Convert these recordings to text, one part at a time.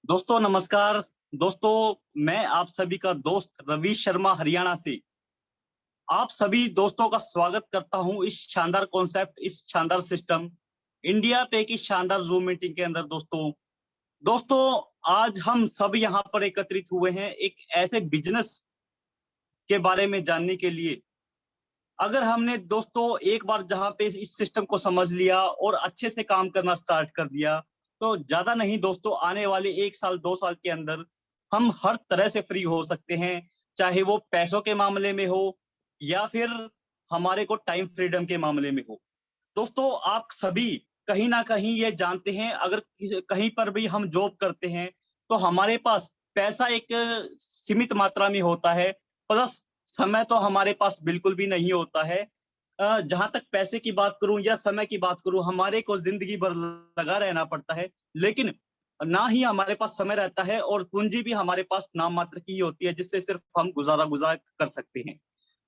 दोस्तों नमस्कार। दोस्तों मैं आप सभी का दोस्त रवि शर्मा हरियाणा से आप सभी दोस्तों का स्वागत करता हूं इस शानदार कॉन्सेप्ट, इस शानदार सिस्टम इंडिया पे की शानदार जूम मीटिंग के अंदर। दोस्तों आज हम सब यहाँ पर एकत्रित हुए हैं एक ऐसे बिजनेस के बारे में जानने के लिए। अगर हमने दोस्तों एक बार जहाँ पे इस सिस्टम को समझ लिया और अच्छे से काम करना स्टार्ट कर दिया, तो ज्यादा नहीं दोस्तों, आने वाले 1 साल 2 साल के अंदर हम हर तरह से फ्री हो सकते हैं। चाहे वो पैसों के मामले में हो या फिर हमारे को टाइम फ्रीडम के मामले में हो। दोस्तों आप सभी कहीं ना कहीं ये जानते हैं, अगर कहीं पर भी हम जॉब करते हैं तो हमारे पास पैसा एक सीमित मात्रा में होता है, प्लस समय तो हमारे पास बिल्कुल भी नहीं होता है। जहां तक पैसे की बात करूं या समय की बात करूं, हमारे को जिंदगी भर लगा रहना पड़ता है, लेकिन ना ही हमारे पास समय रहता है और पूंजी भी हमारे पास नाम मात्र की ही होती है जिससे सिर्फ हम गुजारा गुजार कर सकते हैं।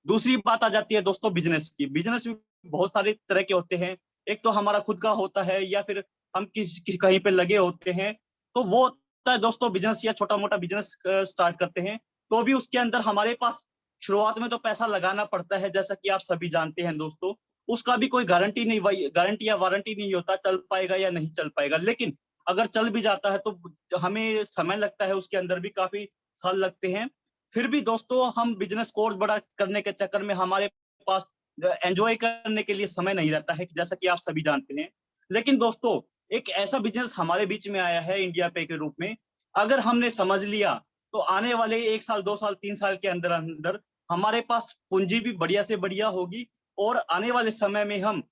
दूसरी बात आ जाती है दोस्तों बिजनेस की। बिजनेस भी बहुत सारे तरह के होते हैं। एक तो हमारा खुद का होता है या फिर हम कहीं पे लगे होते हैं, तो वो होता है दोस्तों बिजनेस या छोटा मोटा बिजनेस स्टार्ट करते हैं। तो भी उसके अंदर हमारे पास शुरुआत में तो पैसा लगाना पड़ता है, जैसा कि आप सभी जानते हैं दोस्तों। उसका भी कोई गारंटी या वारंटी नहीं होता चल पाएगा या नहीं चल पाएगा। लेकिन अगर चल भी जाता है तो हमें समय लगता है, उसके अंदर भी काफी साल लगते हैं। फिर भी दोस्तों हम बिजनेस कोर्स बड़ा करने के चक्कर में हमारे पास एंजॉय करने के लिए समय नहीं रहता है, जैसा कि आप सभी जानते हैं। लेकिन दोस्तों एक ऐसा बिजनेस हमारे बीच में आया है इंडिया पे के रूप में। अगर हमने समझ लिया तो आने वाले 1 साल 2 साल 3 साल के अंदर अंदर हमारे पास पूंजी भी बढ़िया से बढ़िया होगी और आने वाले समय में हम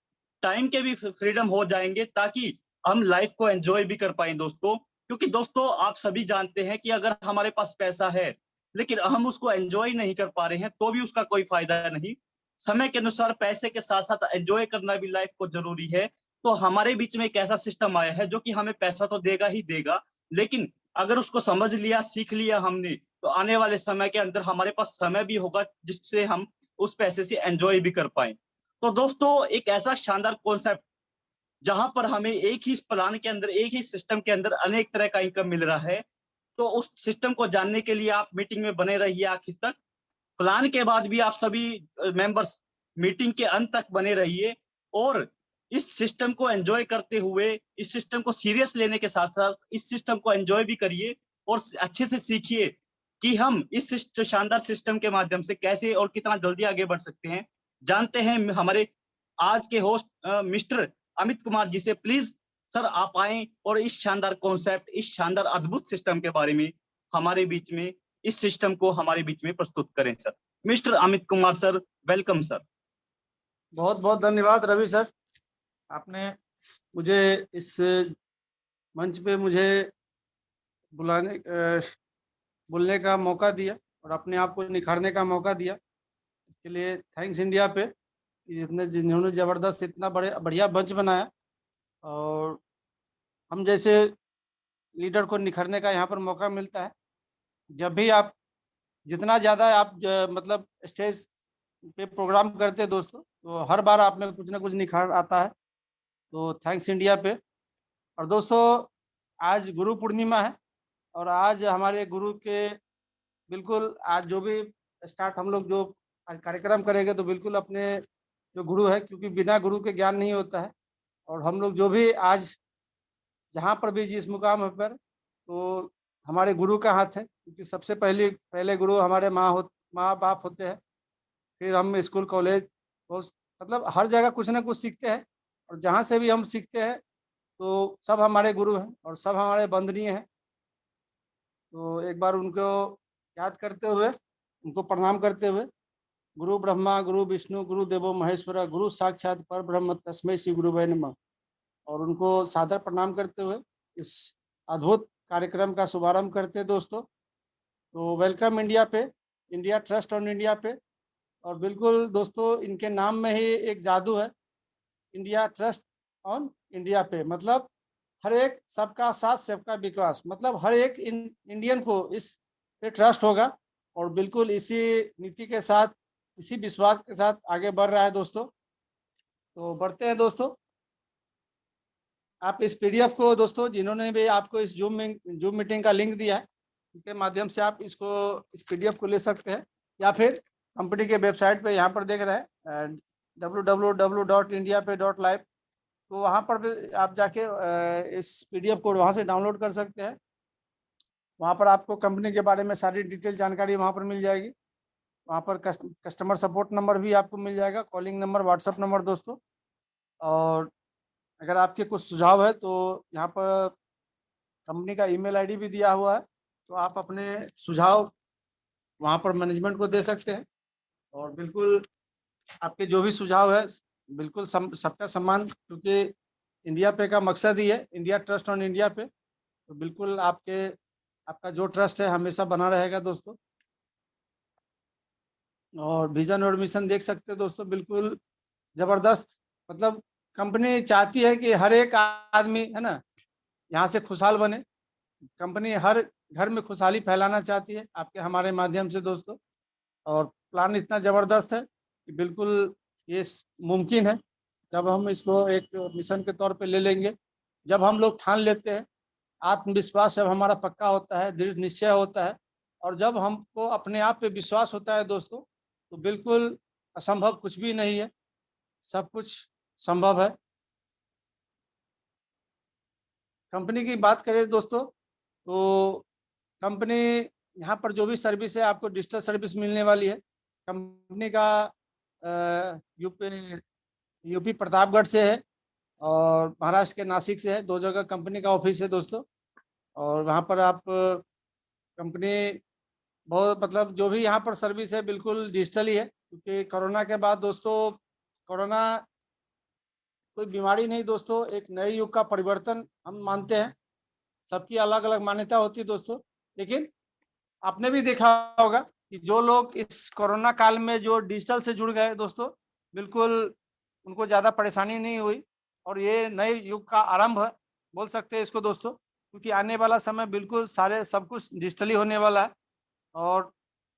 टाइम के भी फ्रीडम हो जाएंगे, ताकि हम लाइफ को एंजॉय भी कर पाए दोस्तों। क्योंकि दोस्तों आप सभी जानते हैं कि अगर हमारे पास पैसा है लेकिन हम उसको एंजॉय नहीं कर पा रहे हैं तो भी उसका कोई फायदा नहीं। समय के अनुसार पैसे के साथ साथ एंजॉय करना भी लाइफ को जरूरी है। तो हमारे बीच में एक ऐसा सिस्टम आया है जो कि हमें पैसा तो देगा ही देगा, लेकिन अगर उसको समझ लिया सीख लिया हमने, तो आने वाले समय के अंदर हमारे पास समय भी होगा जिससे हम उस पैसे से एंजॉय भी कर पाए। तो दोस्तों एक ऐसा शानदार कॉन्सेप्ट जहां पर हमें एक ही प्लान के अंदर, एक ही सिस्टम के अंदर अनेक तरह का इनकम मिल रहा है। तो उस सिस्टम को जानने के लिए आप मीटिंग में बने रहिए आखिर तक। प्लान के बाद भी आप सभी मेंबर्स मीटिंग के अंत तक बने रहिए और इस सिस्टम को एंजॉय करते हुए, इस सिस्टम को सीरियस लेने के साथ साथ इस सिस्टम को एंजॉय भी करिए और अच्छे से सीखिए कि हम इस शानदार सिस्टम के माध्यम से कैसे और कितना जल्दी आगे बढ़ सकते हैं। जानते हैं हमारे आज के होस्ट मिस्टर अमित कुमार जी से। प्लीज सर आप आए और इस शानदार कॉन्सेप्ट, इस शानदार अद्भुत सिस्टम के बारे में हमारे बीच में, इस सिस्टम को हमारे बीच में प्रस्तुत करें sir. Mister Amit Kumar sir, welcome sir. बहुत बहुत धन्यवाद रवि सर, आपने मुझे इस मंच पे मुझे बुलाने बोलने का मौका दिया और अपने आप को निखारने का मौका दिया। इसके लिए थैंक्स इंडिया पे, जिन्होंने ज़बरदस्त इतना बढ़िया मंच बनाया और हम जैसे लीडर को निखारने का यहाँ पर मौका मिलता है। जब भी आप जितना ज़्यादा आप मतलब स्टेज पे प्रोग्राम करते हैं दोस्तों, तो हर बार आप में कुछ ना कुछ निखार आता है। तो थैंक्स इंडिया पे। और दोस्तों आज गुरु पूर्णिमा है और आज हमारे गुरु के बिल्कुल आज जो भी स्टार्ट हम लोग जो आज कार्यक्रम करेंगे तो बिल्कुल अपने जो गुरु है, क्योंकि बिना गुरु के ज्ञान नहीं होता है। और हम लोग जो भी आज जहाँ पर भी जिस मुकाम पर, तो हमारे गुरु का हाथ है, क्योंकि सबसे पहले गुरु हमारे माँ बाप होते हैं। फिर हम स्कूल कॉलेज मतलब हर जगह कुछ ना कुछ सीखते हैं और जहाँ से भी हम सीखते हैं तो सब हमारे गुरु हैं और सब हमारे वंदनीय हैं। तो एक बार उनको याद करते हुए, उनको प्रणाम करते हुए, गुरु ब्रह्मा गुरु विष्णु गुरु देवो महेश्वरा गुरु साक्षात पर ब्रह्म तस्मै श्री गुरुवे नमः, और उनको सादर प्रणाम करते हुए इस अद्भुत कार्यक्रम का शुभारंभ करते हैं दोस्तों। तो वेलकम इंडिया पे, इंडिया ट्रस्ट ऑन इंडिया पे। और बिल्कुल दोस्तों इनके नाम में ही एक जादू है, इंडिया ट्रस्ट ऑन इंडिया पे, मतलब हर एक सबका साथ सबका विकास, मतलब हर एक इंडियन को इस पे ट्रस्ट होगा और बिल्कुल इसी नीति के साथ, इसी विश्वास के साथ आगे बढ़ रहा है दोस्तों। तो बढ़ते हैं दोस्तों। आप इस पीडीएफ को दोस्तों, जिन्होंने भी आपको इस जूम मीटिंग का लिंक दिया है, उसके माध्यम से आप इसको, इस पीडीएफ को ले सकते हैं, या फिर कंपनी के वेबसाइट पे यहाँ पर देख रहे हैं www.indiapay.live, तो वहाँ पर भी आप जाके इस पीडीएफ को वहाँ से डाउनलोड कर सकते हैं। वहाँ पर आपको कंपनी के बारे में सारी डिटेल जानकारी वहाँ पर मिल जाएगी। वहाँ पर कस्टमर सपोर्ट नंबर भी आपको मिल जाएगा, कॉलिंग नंबर, व्हाट्सअप नंबर दोस्तों। और अगर आपके कुछ सुझाव है तो यहाँ पर कंपनी का ईमेल आईडी भी दिया हुआ है, तो आप अपने सुझाव वहाँ पर मैनेजमेंट को दे सकते हैं। और बिल्कुल आपके जो भी सुझाव है, बिल्कुल सबका सम्मान, क्योंकि इंडिया पे का मकसद ही है इंडिया ट्रस्ट ऑन इंडिया पे, तो बिल्कुल आपका जो ट्रस्ट है हमेशा बना रहेगा दोस्तों। और विजन और मिशन देख सकते हैं दोस्तों, बिल्कुल जबरदस्त। मतलब कंपनी चाहती है कि हर एक आदमी है ना यहाँ से खुशहाल बने। कंपनी हर घर में खुशहाली फैलाना चाहती है आपके हमारे माध्यम से दोस्तों। और प्लान इतना जबरदस्त है कि बिल्कुल ये मुमकिन है जब हम इसको एक मिशन के तौर पे ले लेंगे। जब हम लोग ठान लेते हैं, आत्मविश्वास जब हमारा पक्का होता है, दृढ़ निश्चय होता है, और जब हमको अपने आप पे विश्वास होता है दोस्तों, तो बिल्कुल असंभव कुछ भी नहीं है, सब कुछ संभव है। कंपनी की बात करें दोस्तों, तो कंपनी यहाँ पर जो भी सर्विस है आपको डिजिटल सर्विस मिलने वाली है। कंपनी का यूपी प्रतापगढ़ से है और महाराष्ट्र के नासिक से है, 2 जगह कंपनी का ऑफिस है दोस्तों। और वहाँ पर आप कंपनी बहुत, मतलब जो भी यहाँ पर सर्विस है बिल्कुल डिजिटल ही है, क्योंकि कोरोना के बाद दोस्तों, कोरोना कोई बीमारी नहीं दोस्तों, एक नए युग का परिवर्तन हम मानते हैं। सबकी अलग अलग मान्यता होती है दोस्तों, लेकिन आपने भी देखा होगा कि जो लोग इस कोरोना काल में जो डिजिटल से जुड़ गए दोस्तों, बिल्कुल उनको ज़्यादा परेशानी नहीं हुई। और ये नए युग का आरंभ है, बोल सकते हैं इसको दोस्तों, क्योंकि आने वाला समय बिल्कुल सारे सब कुछ डिजिटली होने वाला है। और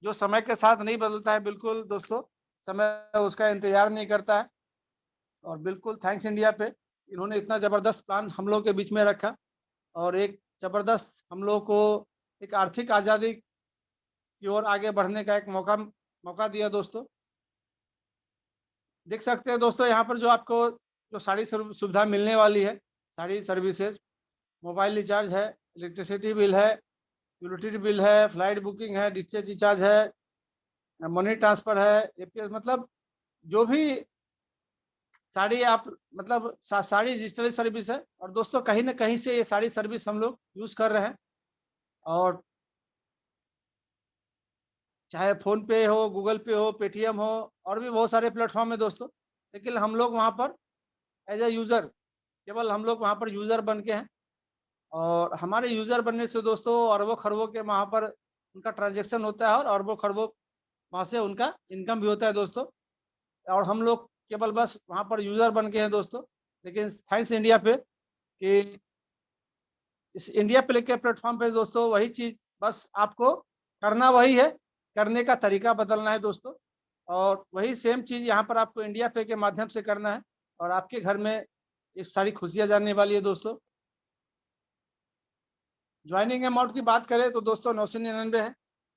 जो समय के साथ नहीं बदलता है बिल्कुल दोस्तों, समय उसका इंतजार नहीं करता है। और बिल्कुल थैंक्स इंडिया पे, इन्होंने इतना ज़बरदस्त प्लान हम लोग के बीच में रखा, और एक ज़बरदस्त हम लोग को एक आर्थिक आज़ादी की ओर आगे बढ़ने का एक मौका दिया दोस्तों। देख सकते हैं दोस्तों, यहाँ पर जो आपको जो सारी सुविधा मिलने वाली है, सारी सर्विसेज, मोबाइल रिचार्ज है, इलेक्ट्रिसिटी बिल है, यूटिलिटी बिल है, फ्लाइट बुकिंग है, डिस्चार्ज रिचार्ज है, मनी ट्रांसफ़र है, एपीएस, मतलब जो भी सारी आप, मतलब सारी डिजिटल सर्विस है। और दोस्तों कहीं ना कहीं से ये सारी सर्विस हम लोग यूज़ कर रहे हैं, और चाहे फ़ोन पे हो, गूगल पे हो, पेटीएम हो, और भी बहुत सारे प्लेटफॉर्म है दोस्तों। लेकिन हम लोग वहाँ पर एज ए यूज़र, केवल हम लोग वहाँ पर यूज़र बन के हैं। और हमारे यूज़र बनने से दोस्तों अरबों खरबों के वहाँ पर उनका ट्रांजैक्शन होता है, और अरबों खरबों वहाँ से उनका इनकम भी होता है दोस्तों। और हम लोग केवल बस वहाँ पर यूज़र बन के हैं दोस्तों। लेकिन थैंक्स इंडिया पे कि इस इंडिया प्ले के प्लेटफॉर्म पे दोस्तों वही चीज़, बस आपको करना वही है, करने का तरीका बदलना है दोस्तों। और वही सेम चीज़ यहाँ पर आपको इंडिया पे के माध्यम से करना है, और आपके घर में ये सारी खुशियाँ जाने वाली है दोस्तों। ज्वाइनिंग अमाउंट की बात करें तो दोस्तों 999 है।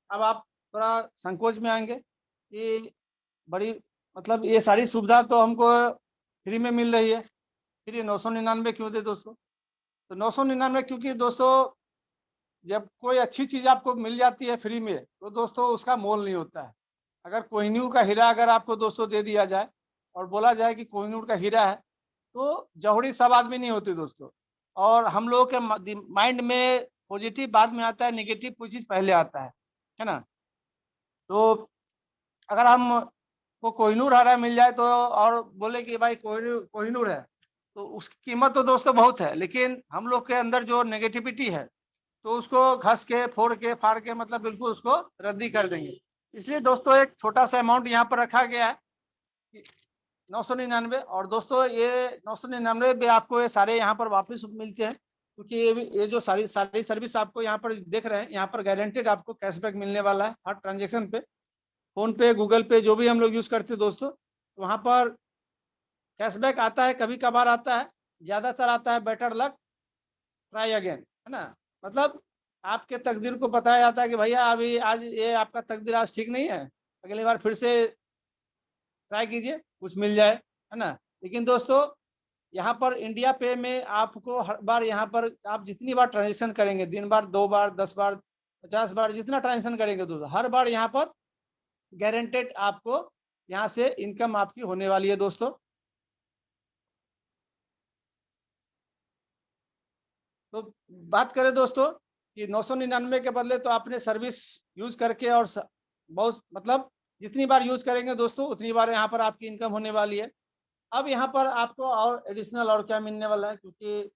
अब आप थोड़ा संकोच में आएंगे कि बड़ी, मतलब ये सारी सुविधा तो हमको फ्री में मिल रही है, फिर ये 999 क्यों दे दोस्तों? तो 999 क्योंकि दोस्तों जब कोई अच्छी चीज़ आपको मिल जाती है फ्री में, तो दोस्तों उसका मोल नहीं होता है। अगर कोहिनूर का हीरा अगर आपको दोस्तों दे दिया जाए और बोला जाए कि कोहिनूर का हीरा है, तो जौहरी सब आदमी नहीं होते दोस्तों। और हम लोगों के माइंड में पॉजिटिव बाद में आता है, नेगेटिव कोई चीज़ पहले आता है ना। तो अगर हम को कोहिनूर हीरा मिल जाए तो, और बोले कि भाई कोहिनूर है, तो उसकी कीमत तो दोस्तों बहुत है, लेकिन हम लोग के अंदर जो नेगेटिविटी है, तो उसको घस के, फोड़ के, फाड़ के, मतलब बिल्कुल उसको रद्दी कर देंगे। इसलिए दोस्तों एक छोटा सा अमाउंट यहाँ पर रखा गया है, 999। और दोस्तों ये 999 में आपको ये सारे यहाँ पर वापस मिलते हैं, क्योंकि ये जो सारी सर्विस आपको यहाँ पर देख रहे हैं, यहाँ पर गारंटेड आपको कैशबैक मिलने वाला है हर ट्रांजेक्शन पे। फ़ोन पे, गूगल पे, जो भी हम लोग यूज़ करते हैं दोस्तों, वहाँ पर कैशबैक आता है, कभी कभार आता है, ज्यादातर आता है बेटर लक ट्राई अगेन, है ना। मतलब आपके तकदीर को बताया जाता है कि भैया अभी आज ये आपका तकदीर आज ठीक नहीं है, अगली बार फिर से ट्राई कीजिए, कुछ मिल जाए, है ना। लेकिन दोस्तों यहाँ पर इंडिया पे में आपको हर बार यहाँ पर आप जितनी बार ट्रांजेक्शन करेंगे, दिन बार, 2 बार, 10 बार, 50 बार, जितना ट्रांजेक्शन करेंगे दोस्तों, हर बार यहाँ पर गारंटेड आपको यहाँ से इनकम आपकी होने वाली है दोस्तों। तो बात करें दोस्तों कि 999 के बदले तो आपने सर्विस यूज करके और बहुत मतलब जितनी बार यूज करेंगे दोस्तों उतनी बार यहाँ पर आपकी इनकम होने वाली है। अब यहाँ पर आपको और एडिशनल और क्या मिलने वाला है, क्योंकि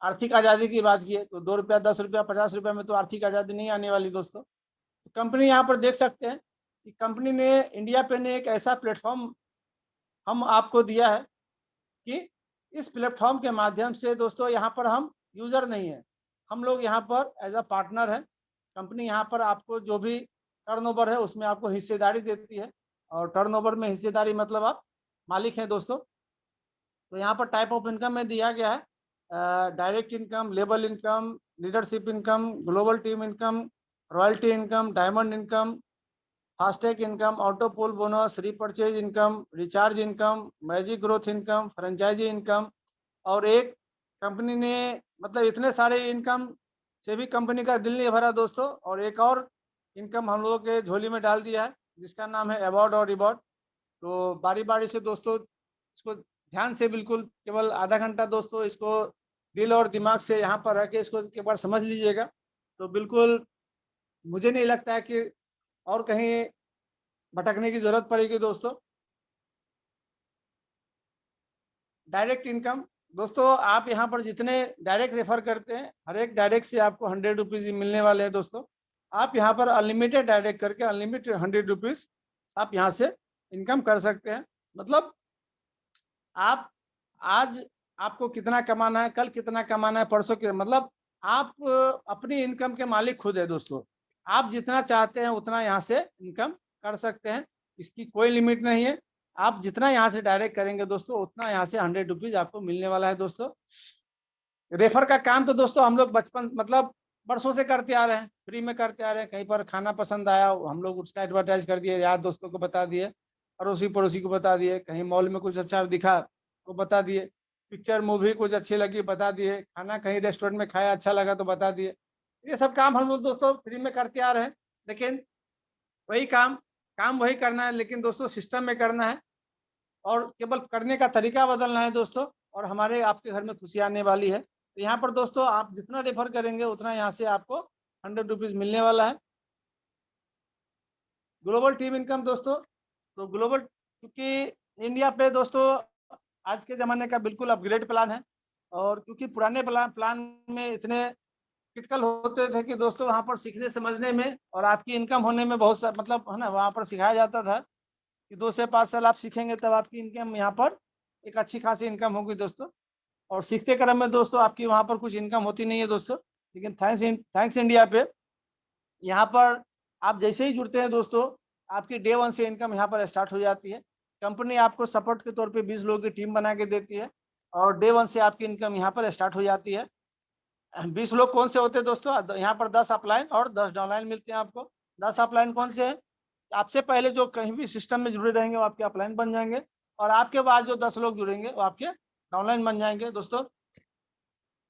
आर्थिक आज़ादी की बात की है तो 2 रुपया, 10 रुपया, 50 रुपया में तो आर्थिक आज़ादी नहीं आने वाली दोस्तों। तो कंपनी यहाँ पर देख सकते हैं कि कंपनी ने इंडिया पे ने एक ऐसा प्लेटफॉर्म हम आपको दिया है कि इस प्लेटफॉर्म के माध्यम से दोस्तों यहाँ पर हम यूज़र नहीं है, हम लोग यहाँ पर एज अ पार्टनर है। कंपनी यहाँ पर आपको जो भी टर्नओवर है उसमें आपको हिस्सेदारी देती है, और टर्नओवर में हिस्सेदारी मतलब आप मालिक हैं दोस्तों। तो यहाँ पर टाइप ऑफ इनकम में दिया गया है डायरेक्ट इनकम, लेबल income, leadership income, global team income, royalty income, diamond income, FASTag income, auto pool bonus, repurchase income, recharge income, magic growth income, franchise income. और एक कंपनी ने मतलब इतने सारे इनकम से भी कंपनी का दिल नहीं भरा दोस्तों, और एक और इनकम हम लोगों के झोली में डाल दिया है जिसका नाम है अवार्ड और रिवॉर्ड। तो बारी बारी से दोस्तों इसको ध्यान से बिल्कुल केवल आधा घंटा दोस्तों इसको दिल और दिमाग से यहाँ पर रह के इसको एक बार समझ लीजिएगा, तो बिल्कुल मुझे नहीं लगता है कि और कहीं भटकने की जरूरत पड़ेगी दोस्तों। डायरेक्ट इनकम दोस्तों, आप यहाँ पर जितने डायरेक्ट रेफर करते हैं हर एक डायरेक्ट से आपको 100 रुपीज़ मिलने वाले हैं दोस्तों। आप यहाँ पर अनलिमिटेड डायरेक्ट करके अनलिमिटेड 100 रुपीज़ आप यहाँ से इनकम कर सकते हैं। मतलब आप आज आपको कितना कमाना है, कल कितना कमाना है, परसों के मतलब आप अपनी इनकम के मालिक खुद है दोस्तों। आप जितना चाहते हैं उतना यहाँ से इनकम कर सकते हैं, इसकी कोई लिमिट नहीं है। आप जितना यहाँ से डायरेक्ट करेंगे दोस्तों उतना यहाँ से 100 रुपीज़ आपको मिलने वाला है दोस्तों। रेफर का काम तो दोस्तों हम लोग बचपन मतलब बरसों से करते आ रहे हैं, फ्री में करते आ रहे हैं। कहीं पर खाना पसंद आया हम लोग उसका एडवर्टाइज कर दिए, यार दोस्तों को बता दिए, अड़ोसी पड़ोसी को बता दिए, कहीं मॉल में कुछ अच्छा दिखा तो बता दिए, पिक्चर मूवी कुछ अच्छी लगी बता दिए, खाना कहीं रेस्टोरेंट में खाया अच्छा लगा तो बता दिए। ये सब काम हम लोग दोस्तों फ्री में करते आ रहे हैं, लेकिन वही काम काम वही करना है, लेकिन दोस्तों सिस्टम में करना है और केवल करने का तरीका बदलना है दोस्तों, और हमारे आपके घर में खुशी आने वाली है। तो यहाँ पर दोस्तों आप जितना रेफर करेंगे उतना यहाँ से आपको 100 रुपीज़ मिलने वाला है। ग्लोबल टीम इनकम दोस्तों, तो ग्लोबल क्योंकि इंडिया पे दोस्तों आज के ज़माने का बिल्कुल अपग्रेड प्लान है, और क्योंकि पुराने प्लान में इतने क्रिटिकल होते थे कि दोस्तों वहाँ पर सीखने समझने में और आपकी इनकम होने में बहुत सा मतलब है ना, वहाँ पर सिखाया जाता था कि 2 से 5 साल आप सीखेंगे तब आपकी इनकम यहाँ पर एक अच्छी खासी इनकम होगी दोस्तों। और सीखते क्रम में दोस्तों आपकी वहाँ पर कुछ इनकम होती नहीं है दोस्तों, लेकिन थैंक्स इंडिया पे यहाँ पर आप जैसे ही जुड़ते हैं दोस्तों आपकी डे 1 से इनकम यहाँ पर स्टार्ट हो जाती है। कंपनी आपको सपोर्ट के तौर पे 20 लोगों की टीम बना के देती है और डे 1 से आपकी इनकम यहाँ पर स्टार्ट हो जाती है। 20 लोग कौन से होते हैं दोस्तों, यहाँ पर 10 अपलाइन और 10 डाउनलाइन मिलते हैं आपको। 10 अपलाइन कौन से है, आपसे पहले जो कहीं भी सिस्टम में जुड़े रहेंगे वो आपके अपलाइन बन जाएंगे, और आपके बाद जो 10 लोग जुड़ेंगे वो आपके डाउनलाइन बन जाएंगे दोस्तों।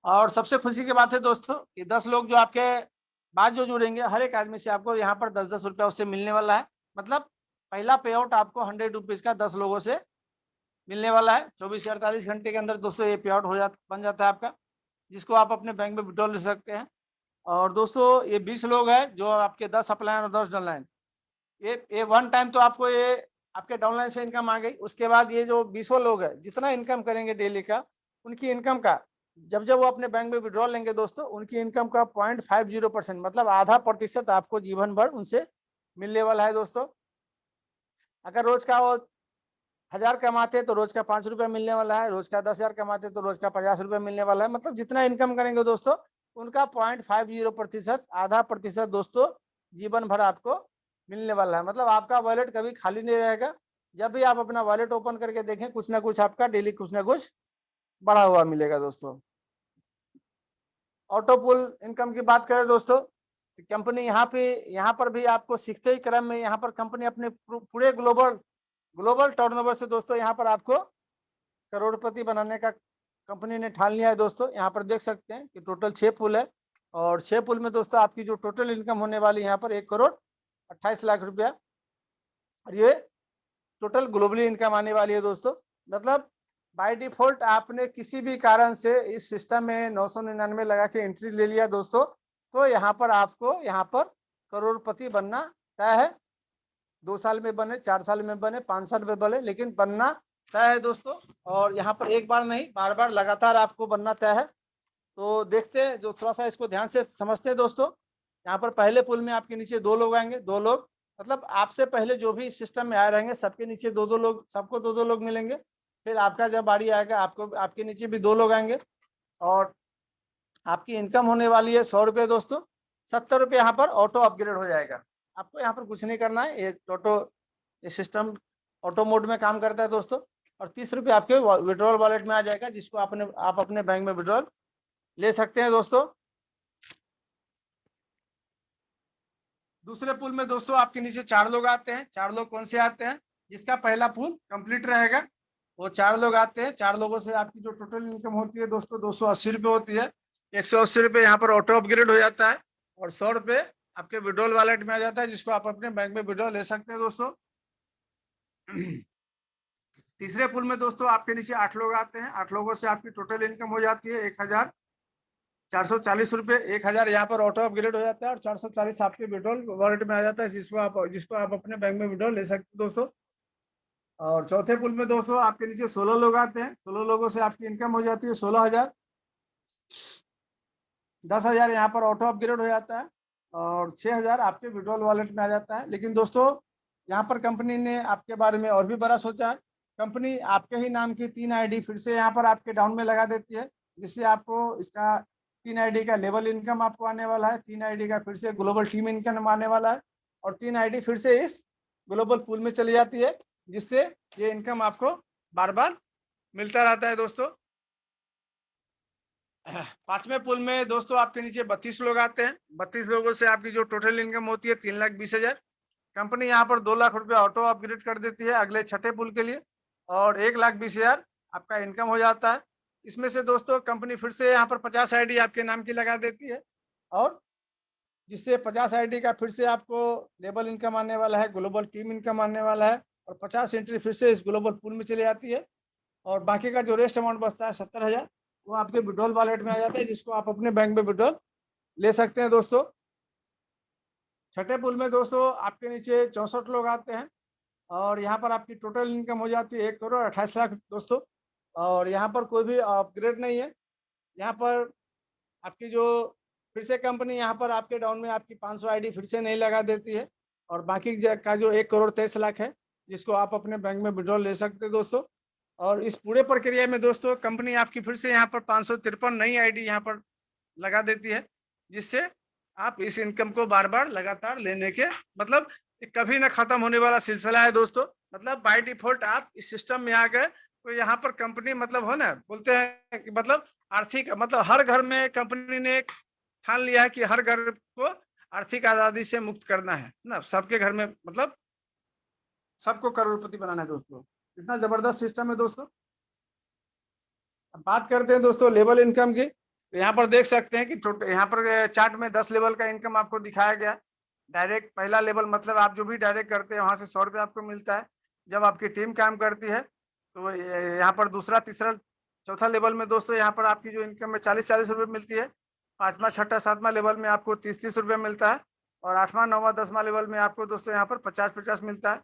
और सबसे खुशी की बात है दोस्तों कि 10 लोग जो आपके बाद जो जुड़ेंगे हर एक आदमी से आपको यहाँ पर 10-10 रुपया उससे मिलने वाला है। मतलब पहला पे आउट आपको 100 रुपीज़ का 10 लोगों से मिलने वाला है। 24 से 48 घंटे के अंदर दोस्तों ये पे आउट बन जाता है आपका, जिसको आप अपने बैंक में विड्रॉल ले सकते हैं। और दोस्तों ये 20 लोग हैं जो आपके 10 अपलाइन और 10 डाउनलाइन, ये वन टाइम तो आपको ये आपके डाउनलाइन से इनकम आ गई। उसके बाद ये जो 20 लोग हैं जितना इनकम करेंगे डेली का, उनकी इनकम का जब वो अपने बैंक में विड्रॉल लेंगे दोस्तों, उनकी इनकम का 0.50% मतलब आधा प्रतिशत आपको जीवन भर उनसे मिलने वाला है दोस्तों। अगर रोज का वो 1000 कमाते तो रोज का 5 रुपया मिलने वाला है, रोज का 10,000 कमाते तो रोज का 50 रुपया मिलने वाला है। मतलब जितना इनकम करेंगे दोस्तों उनका 0.50% आधा प्रतिशत दोस्तों जीवन भर आपको मिलने वाला है। मतलब आपका वॉलेट कभी खाली नहीं रहेगा, जब भी आप अपना वॉलेट ओपन करके देखें कुछ ना कुछ आपका डेली कुछ ना कुछ बढ़ा हुआ मिलेगा दोस्तों। ऑटो पुल इनकम की बात करें दोस्तों, तो कंपनी यहाँ पर भी आपको सीखते ही क्रम में यहाँ पर कंपनी अपने पूरे ग्लोबल टर्नओवर से दोस्तों यहाँ पर आपको करोड़पति बनाने का कंपनी ने ठान लिया है दोस्तों। यहाँ पर देख सकते हैं कि टोटल 6 पुल है, और 6 पुल में दोस्तों आपकी जो टोटल इनकम होने वाली है यहाँ पर 1,28,00,000 रुपया, और ये टोटल ग्लोबली इनकम आने वाली है दोस्तों। मतलब बाय डिफॉल्ट आपने किसी भी कारण से इस सिस्टम में 999 लगा के एंट्री ले लिया दोस्तों, तो यहाँ पर आपको यहाँ पर करोड़पति बनना तय है। 2 साल में बने, 4 साल में बने, 5 साल में बने, लेकिन बनना तय है दोस्तों। और यहाँ पर एक बार नहीं, बार बार लगातार आपको बनना तय है। तो देखते हैं, जो थोड़ा सा इसको ध्यान से समझते हैं दोस्तों। यहाँ पर पहले पुल में आपके नीचे 2 लोग आएंगे, 2 लोग मतलब आपसे पहले जो भी इस सिस्टम में आए रहेंगे सबके नीचे 2-2 लोग, सबको 2-2 लोग मिलेंगे। फिर आपका जब बारी आएगा आपको, आपके नीचे भी 2 लोग आएंगे, और आपकी इनकम होने वाली है 100 रुपये दोस्तों। 70 रुपये यहाँ पर ऑटो अपग्रेड हो जाएगा। आपको यहाँ पर कुछ नहीं करना है, ये सिस्टम ऑटो मोड में काम करता है दोस्तों। और 30 रुपये आपके विड्रॉल वॉलेट में आ जाएगा, जिसको आप अपने बैंक में विड्रॉल ले सकते हैं दोस्तों। दूसरे पुल में दोस्तों आपके नीचे 4 लोग आते हैं। 4 लोग कौन से आते हैं? जिसका पहला पुल कंप्लीट रहेगा वो 4 लोग आते हैं। 4 लोगों से आपकी जो टोटल इनकम होती है दोस्तों 280 रुपये होती है। 180 रुपये यहाँ पर ऑटो अपग्रेड हो जाता है, और 100 रुपये आपके विड्रॉल वॉलेट में आ जाता है, जिसको आप अपने बैंक में विड्रॉल ले सकते हैं दोस्तों। तीसरे पुल में दोस्तों आपके नीचे 8 लोग आते हैं। 8 लोगों से आपकी टोटल इनकम हो जाती है 1,440 रुपये। 1,000 यहाँ पर ऑटो अपग्रेड हो जाता है, और 440 आपके विड्रॉल वॉलेट में आ जाता है, जिसको आप अपने बैंक में विड्रॉल ले सकते हैं दोस्तों। और चौथे पुल में दोस्तों आपके नीचे 16 लोग आते हैं। 16 लोगों से आपकी इनकम हो जाती है 16,000। 10,000 यहाँ पर ऑटो अपग्रेड हो जाता है, और 6,000 आपके विड्रॉल वॉलेट में आ जाता है। लेकिन दोस्तों यहाँ पर कंपनी ने आपके बारे में और भी बड़ा सोचा है। कंपनी आपके ही नाम की 3 आईडी फिर से यहाँ पर आपके डाउन में लगा देती है, जिससे आपको इसका 3 आईडी का लेवल इनकम आपको आने वाला है। 3 आईडी का फिर से ग्लोबल टीम इनकम आने वाला है, और 3 आईडी फिर से इस ग्लोबल पूल में चली जाती है, जिससे ये इनकम आपको बार बार मिलता रहता है दोस्तों। 5वें पुल में दोस्तों आपके नीचे 32 लोग आते हैं। 32 लोगों से आपकी जो टोटल इनकम होती है 3,20,000। कंपनी यहाँ पर 2 लाख रुपया ऑटो अपग्रेड कर देती है अगले 6ठे पुल के लिए, और 1,20,000 आपका इनकम हो जाता है। इसमें से दोस्तों कंपनी फिर से यहाँ पर 50 आईडी आपके नाम की लगा देती है, और जिससे 50 आईडी का फिर से आपको लेवल इनकम आने वाला है, ग्लोबल टीम इनकम आने वाला है, और 50 एंट्री फिर से इस ग्लोबल पूल में चली जाती है। और बाकी का जो रेस्ट अमाउंट बचता है 70,000, वो आपके विड्रॉल वॉलेट में आ जाता है, जिसको आप अपने बैंक में विड्रॉल ले सकते हैं दोस्तों। 6ठे पुल में दोस्तों आपके नीचे 64 लोग आते हैं, और यहाँ पर आपकी टोटल इनकम हो जाती है 1,28,00,000 दोस्तों। और यहाँ पर कोई भी अपग्रेड नहीं है। यहाँ पर आपकी जो फिर से कंपनी यहाँ पर आपके डाउन में आपकी 500 आईडी फिर से नहीं लगा देती है, और बाकी का जो 1,23,00,000 है, जिसको आप अपने बैंक में विड्रॉल ले सकते हैं दोस्तों। और इस पूरे प्रक्रिया में दोस्तों कंपनी आपकी फिर से यहाँ पर 553 नई आईडी यहाँ पर लगा देती है, जिससे आप इस इनकम को बार बार लगातार लेने के मतलब कभी ना खत्म होने वाला सिलसिला है दोस्तों। मतलब बाय डिफॉल्ट आप इस सिस्टम में आ गए तो यहाँ पर कंपनी मतलब हो ना, बोलते हैं कि मतलब आर्थिक मतलब हर घर में कंपनी ने ठान लिया है कि हर घर को आर्थिक आज़ादी से मुक्त करना है ना। सबके घर में मतलब सबको करोड़पति बनाना है दोस्तों। इतना जबरदस्त सिस्टम है दोस्तों। अब बात करते हैं दोस्तों लेवल इनकम की। तो यहाँ पर देख सकते हैं कि यहाँ पर चार्ट में 10 लेवल का इनकम आपको दिखाया गया। डायरेक्ट पहला लेवल मतलब आप जो भी डायरेक्ट करते हैं वहाँ से 100 रुपये आपको मिलता है। जब आपकी टीम काम करती है तो यहाँ पर दूसरा, तीसरा, चौथा लेवल में दोस्तों यहाँ पर आपकी जो इनकम है 40-40 रुपये मिलती है। 5वां, 6ठा, 7वां लेवल में आपको 30-30 रुपये मिलता है, और 8वां, 9वां, 10वां लेवल में आपको दोस्तों यहाँ पर 50-50 मिलता है।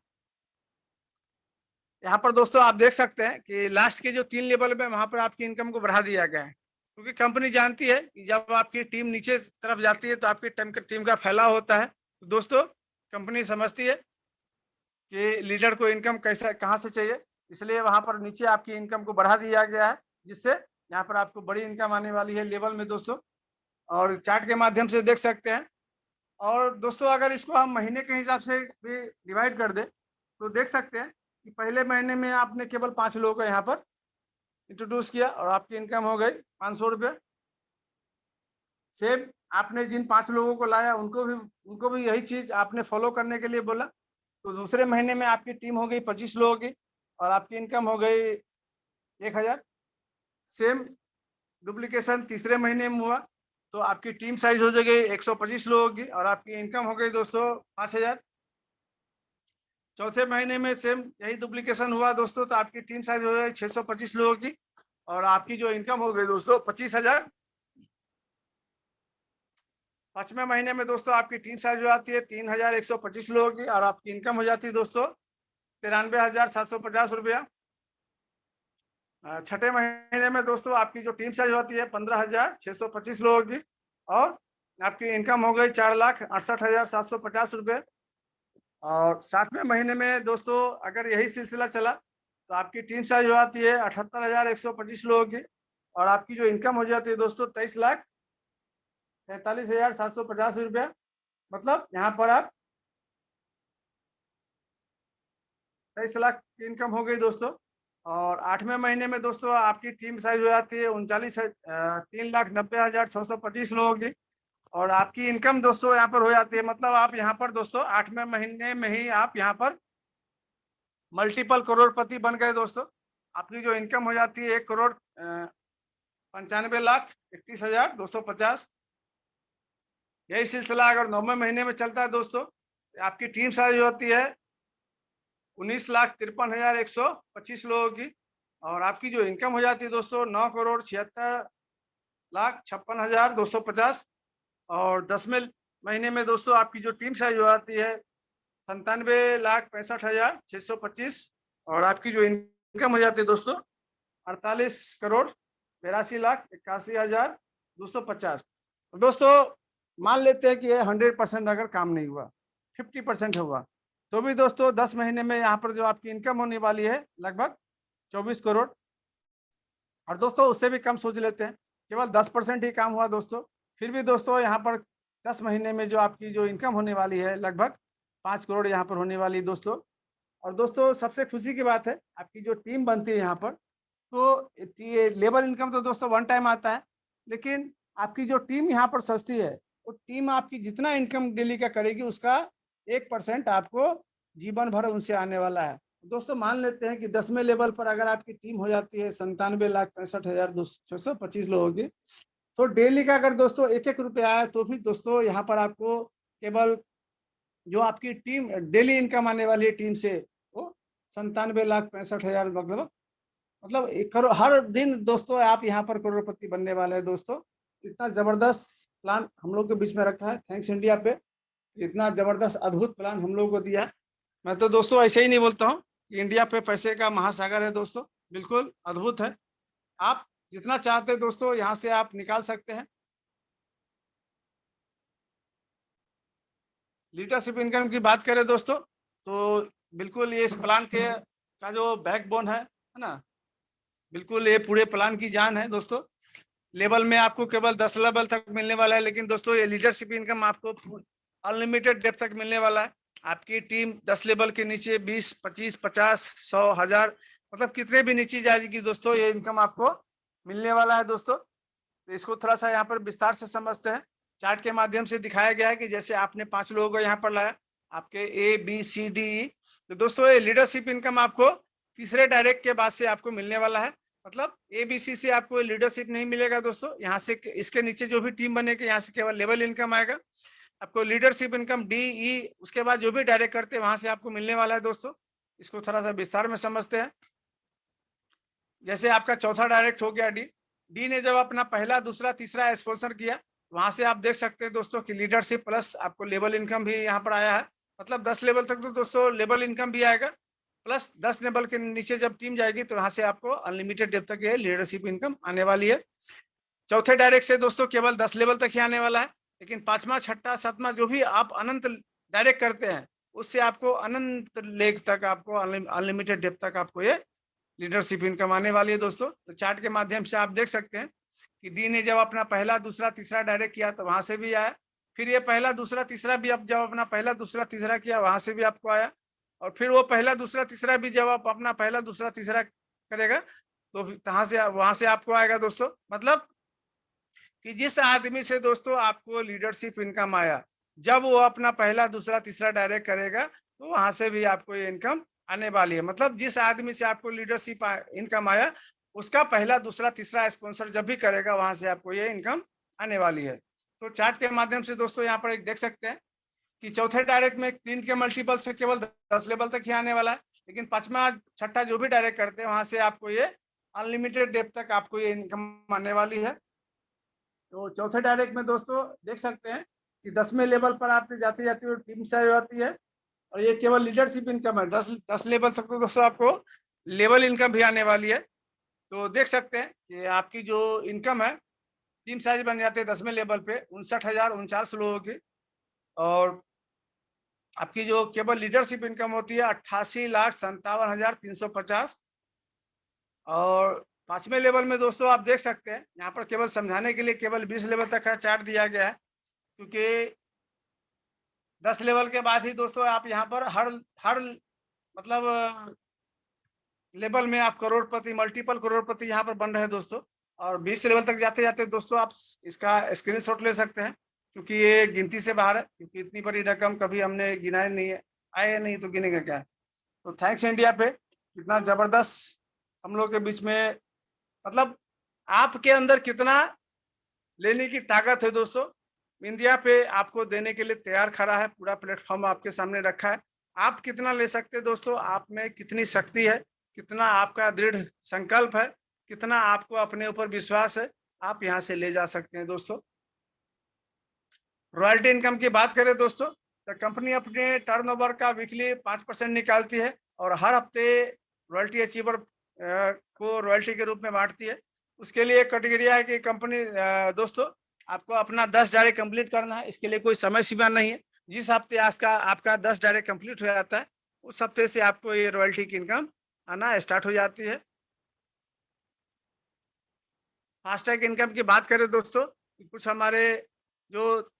यहाँ पर दोस्तों आप देख सकते हैं कि लास्ट के जो 3 लेवल में वहाँ पर आपकी इनकम को बढ़ा दिया गया है, क्योंकि कंपनी जानती है कि जब आपकी टीम नीचे तरफ जाती है तो आपकी टीम का फैलाव होता है। तो दोस्तों कंपनी समझती है कि लीडर को इनकम कैसा कहाँ से चाहिए, इसलिए वहाँ पर नीचे आपकी इनकम को बढ़ा दिया गया है, जिससे यहाँ पर आपको बड़ी इनकम आने वाली है लेवल में दोस्तों। और चार्ट के माध्यम से देख सकते हैं। और दोस्तों अगर इसको हम महीने के हिसाब से भी डिवाइड कर दें तो देख सकते हैं कि पहले महीने में आपने केवल 5 लोगों को यहाँ पर इंट्रोड्यूस किया और आपकी इनकम हो गई 500 रुपये। सेम आपने जिन 5 लोगों को लाया उनको भी यही चीज आपने फॉलो करने के लिए बोला, तो दूसरे महीने में आपकी टीम हो गई 25 लोगों की और आपकी इनकम हो गई 1000। सेम डुप्लीकेशन तीसरे महीने में हुआ तो आपकी टीम साइज हो जाएगी 125 लोगों की और आपकी इनकम हो गई दोस्तों 5000। चौथे महीने में सेम यही डुप्लीकेशन हुआ दोस्तों, तो आपकी टीम साइज हो गई 625 लोगों की और आपकी जो इनकम हो गई दोस्तों 25,000। 5वें महीने में दोस्तों आपकी टीम साइज हो जाती है 3125 लोगों की और आपकी इनकम हो जाती है दोस्तों 93,750 रुपया। 6ठे महीने में दोस्तों आपकी जो टीम साइज होती है 15,625 लोगों की और आपकी इनकम हो गई 4,68,750 रुपये। और 7वें महीने में दोस्तों अगर यही सिलसिला चला तो आपकी टीम साइज हो जाती है 78,125 लोगों की और आपकी जो इनकम हो जाती है दोस्तों 23,43,750 रुपया। मतलब यहाँ पर आप 23 लाख की इनकम हो गई दोस्तों। और 8वें महीने में दोस्तों आपकी टीम साइज हो जाती है 3,90,625 लोगों की और आपकी इनकम दोस्तों यहाँ पर हो जाती है, मतलब आप यहाँ पर दोस्तों 8वें महीने में ही आप यहाँ पर मल्टीपल करोड़पति बन गए दोस्तों। आपकी जो इनकम हो जाती है 1,95,31,250। यही सिलसिला अगर 9वें महीने में चलता है दोस्तों, आपकी टीम साइज होती है 19,53,125 लोगों की और आपकी जो इनकम हो जाती है दोस्तों 9,76,56,250। और 10वें महीने में दोस्तों आपकी जो टीम साइज हो जाती है 97,65,625 और आपकी जो इनकम हो जाती है दोस्तों 48,82,81,250। दोस्तों मान लेते हैं कि ये 100% अगर काम नहीं हुआ, 50% हुआ, तो भी दोस्तों 10 महीने में यहाँ पर जो आपकी इनकम होने वाली है लगभग 24 करोड़। और दोस्तों उससे भी कम सोच लेते हैं, केवल 10% ही काम हुआ दोस्तों, फिर भी दोस्तों यहाँ पर 10 महीने में जो आपकी जो इनकम होने वाली है लगभग 5 करोड़ यहाँ पर होने वाली दोस्तों। और दोस्तों सबसे खुशी की बात है, आपकी जो टीम बनती है यहाँ पर, तो ये लेबर इनकम तो दोस्तों 1 टाइम आता है, लेकिन आपकी जो टीम यहाँ पर सस्ती है, वो टीम आपकी जितना इनकम डेली का करेगी उसका 1% आपको जीवन भर उनसे आने वाला है। दोस्तों मान लेते हैं कि 10वें लेवल पर अगर आपकी टीम हो जाती है 97,65,625 लोगों की, तो डेली का अगर दोस्तों 1-1 रुपया आया तो भी दोस्तों यहाँ पर आपको केवल जो आपकी टीम डेली इनकम आने वाली है टीम से वो 97,65,000 मतलब 1 करोड़ हर दिन दोस्तों आप यहाँ पर करोड़पति बनने वाले हैं दोस्तों। इतना जबरदस्त प्लान हम लोग के बीच में रखा है, थैंक्स इंडिया पे, इतना जबरदस्त अद्भुत प्लान हम लोगों को दिया। मैं तो दोस्तों ऐसे ही नहीं बोलता हूँ कि इंडिया पे पैसे का महासागर है दोस्तों, बिल्कुल अद्भुत है। आप जितना चाहते हैं दोस्तों यहाँ से आप निकाल सकते हैं। लीडरशिप इनकम की बात करें दोस्तों, तो बिल्कुल ये इस प्लान के का जो बैकबोन है ना, बिल्कुल ये पूरे प्लान की जान है दोस्तों। लेवल में आपको केवल 10 लेवल तक मिलने वाला है, लेकिन दोस्तों ये लीडरशिप इनकम आपको अनलिमिटेड डेप्थ तक मिलने वाला है। आपकी टीम 10 लेवल के नीचे 20, 25, 50, 100, 1000 मतलब कितने भी नीचे जाएगी दोस्तों, ये इनकम आपको मिलने वाला है दोस्तों। तो इसको थोड़ा सा यहाँ पर विस्तार से समझते हैं। चार्ट के माध्यम से दिखाया गया है कि जैसे आपने 5 लोगों को यहाँ पर लाया, आपके ABCDE, तो दोस्तों ये लीडरशिप इनकम आपको तीसरे डायरेक्ट के बाद से आपको मिलने वाला है। मतलब ABC से आपको लीडरशिप नहीं मिलेगा दोस्तों, यहाँ से इसके नीचे जो भी टीम बनेगी यहाँ से केवल लेवल इनकम आएगा। आपको लीडरशिप इनकम DE उसके बाद जो भी डायरेक्ट करते हैं वहां से आपको मिलने वाला है दोस्तों। इसको थोड़ा सा विस्तार में समझते हैं। जैसे आपका चौथा डायरेक्ट हो गया डी ने जब अपना पहला, दूसरा, तीसरा स्पॉन्सर किया, वहां से आप देख सकते हैं दोस्तों कि लीडरशिप प्लस आपको लेवल इनकम भी यहाँ पर आया है। मतलब 10 लेवल तक तो दोस्तों लेवल इनकम भी आएगा, प्लस 10 लेवल के नीचे जब टीम जाएगी तो वहां से आपको अनलिमिटेड डेप्थ तक लीडरशिप इनकम आने वाली है। चौथे डायरेक्ट से दोस्तों केवल 10 लेवल तक ही आने वाला है, लेकिन 5वां, 6ठा, 7वां जो भी आप अनंत डायरेक्ट करते हैं उससे आपको अनंत लेग तक आपको अनलिमिटेड डेप्थ तक आपको ये लीडरशिप इनकम आने वाली है दोस्तों। तो चार्ट के माध्यम से आप देख सकते हैं कि डी ने जब अपना पहला, दूसरा, तीसरा डायरेक्ट किया तो वहां से भी आया, फिर ये पहला, दूसरा, तीसरा भी अब जब अपना पहला, दूसरा, तीसरा किया वहां से भी आपको आया, और फिर वो पहला, दूसरा, तीसरा भी जब आप अपना पहला, दूसरा, तीसरा करेगा तो वहां से आपको आएगा दोस्तों। मतलब कि जिस आदमी से दोस्तों आपको लीडरशिप इनकम आया, जब वो अपना पहला दूसरा तीसरा डायरेक्ट करेगा तो वहां से भी आपको ये इनकम आने वाली है। मतलब जिस आदमी से आपको लीडरशिप इनकम आया, उसका पहला दूसरा तीसरा स्पॉन्सर जब भी करेगा, वहां से आपको ये इनकम आने वाली है। तो चार्ट के माध्यम से दोस्तों यहाँ पर एक देख सकते हैं कि चौथे डायरेक्ट में 3 के मल्टीपल से केवल 10 लेवल तक ही आने वाला है, लेकिन पांचवा छठा जो भी डायरेक्ट करते हैं वहां से आपको ये अनलिमिटेड डेप तक आपको ये इनकम आने वाली है। तो चौथे डायरेक्ट में दोस्तों देख सकते हैं कि 10वें लेवल पर आपकी जाती जाती है टीम साइज होती है, और ये केवल लीडरशिप इनकम है। 10 लेवल तक तो दोस्तों आपको लेवल इनकम भी आने वाली है। तो देख सकते हैं कि आपकी जो इनकम है, टीम साइज बन जाते हैं 10वें लेवल पे 59,049 लोगों की, और आपकी जो केवल लीडरशिप इनकम होती है 88,57,350। और 5वें लेवल में दोस्तों आप देख सकते हैं, यहाँ पर केवल समझाने के लिए केवल 20 लेवल तक का चार्ट दिया गया है, क्योंकि 10 लेवल के बाद ही दोस्तों आप यहाँ पर हर मतलब लेवल में आप करोड़पति, मल्टीपल करोड़पति यहाँ पर बन रहे हैं दोस्तों। और 20 लेवल तक जाते जाते दोस्तों आप इसका स्क्रीनशॉट ले सकते हैं, क्योंकि ये गिनती से बाहर है, क्योंकि इतनी बड़ी रकम कभी हमने गिनाई नहीं है, आए नहीं तो गिनेगा क्या। तो थैंक्स इंडिया पे, कितना जबरदस्त हम लोग के बीच में, मतलब आपके अंदर कितना लेने की ताकत है दोस्तों। इंडिया पे आपको देने के लिए तैयार खड़ा है, पूरा प्लेटफॉर्म आपके सामने रखा है। आप कितना ले सकते हैं दोस्तों, आप में कितनी शक्ति है, कितना आपका दृढ़ संकल्प है, कितना आपको अपने ऊपर विश्वास है, आप यहाँ से ले जा सकते हैं दोस्तों। रॉयल्टी इनकम की बात करें दोस्तों, तो कंपनी अपने टर्नओवर का वीकली 5% निकालती है, और हर हफ्ते रॉयल्टी अचीवर को रॉयल्टी के रूप में बांटती है। उसके लिए एक कैटेगरी है कि कंपनी दोस्तों आपको अपना 10 डायरेक्ट कंप्लीट करना है। इसके लिए कोई समय सीमा नहीं है। जिस हफ्ते आपका 10 डायरेक्ट कंप्लीट हो जाता है, उस हफ्ते से आपको ये रॉयल्टी की इनकम आना स्टार्ट हो जाती है। फास्टैग इनकम की बात करें दोस्तों, कुछ हमारे जो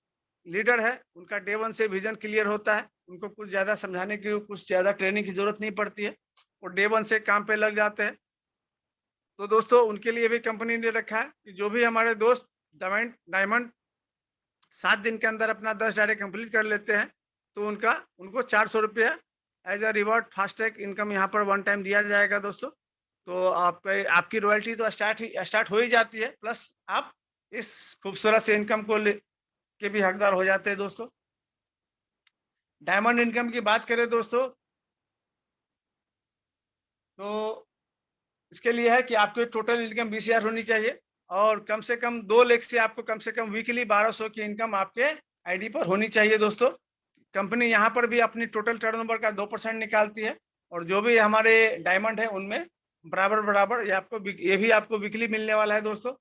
लीडर है उनका डे 1 से विजन क्लियर होता है, उनको कुछ ज़्यादा समझाने की, कुछ ज़्यादा ट्रेनिंग की जरूरत नहीं पड़ती है, वो डे 1 से काम पे लग जाते हैं। तो दोस्तों उनके लिए भी कंपनी ने रखा है कि जो भी हमारे दोस्त डायमंड 7 दिन के अंदर अपना 10 डायरेक्ट कंप्लीट कर लेते हैं, तो उनको 400 रुपया as a reward FASTag income यहाँ पर 1 टाइम दिया जाएगा दोस्तों। तो आपकी रॉयल्टी तो स्टार्ट हो ही जाती है, प्लस आप इस खूबसूरत से इनकम को के भी हकदार हो जाते हैं दोस्तों। डायमंड इनकम की बात करें दोस्तों, तो इसके लिए है कि आपकी टोटल इनकम 20,000 होनी चाहिए, और कम से कम 2 लाख से आपको कम से कम वीकली 1200 की इनकम आपके आईडी पर होनी चाहिए दोस्तों। कंपनी यहाँ पर भी अपनी टोटल टर्नओवर का 2% निकालती है, और जो भी हमारे डायमंड है उनमें बराबर ये भी आपको वीकली मिलने वाला है दोस्तों।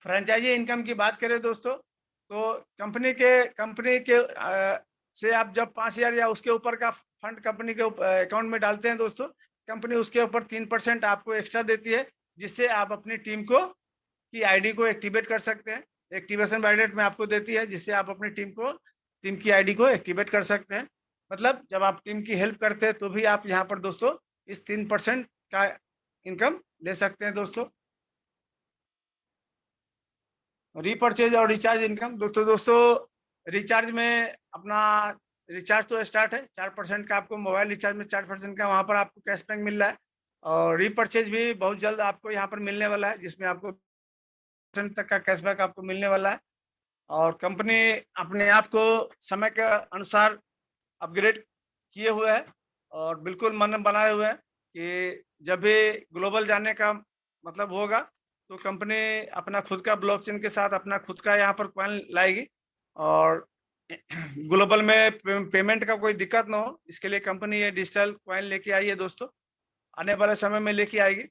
फ्रेंचाइजी इनकम की बात करें दोस्तों, तो कंपनी के से आप जब 5,000 या उसके ऊपर का फंड कंपनी के अकाउंट में डालते हैं दोस्तों, कंपनी उसके ऊपर 3% आपको एक्स्ट्रा देती है, जिससे आप अपनी टीम की आईडी को एक्टिवेट कर सकते हैं। एक्टिवेशन बैलेट में आपको देती है, जिससे आप अपनी टीम की आईडी को एक्टिवेट कर सकते हैं। मतलब जब आप टीम की हेल्प करते हैं तो भी आप यहाँ पर दोस्तों इस 3% का इनकम ले सकते हैं दोस्तों। रीपरचेज और रिचार्ज इनकम दोस्तों रिचार्ज में अपना रिचार्ज तो स्टार्ट है 4% का, आपको मोबाइल रिचार्ज में 4% का वहाँ पर आपको कैशबैक मिल रहा है, और रीपरचेज भी बहुत जल्द आपको यहाँ पर मिलने वाला है, जिसमें आपको तक का कैशबैक आपको मिलने वाला है। और कंपनी अपने आप को समय के अनुसार अपग्रेड किए हुए है, और बिल्कुल मन बनाए हुए हैं कि जब भी ग्लोबल जाने का मतलब होगा तो कंपनी अपना खुद का ब्लॉकचेन के साथ अपना खुद का यहाँ पर कॉइन लाएगी, और ग्लोबल में पेमेंट का कोई दिक्कत ना हो, इसके लिए कंपनी ये डिजिटल कॉइन लेके आई है दोस्तों, आने वाले समय में लेके आएगी।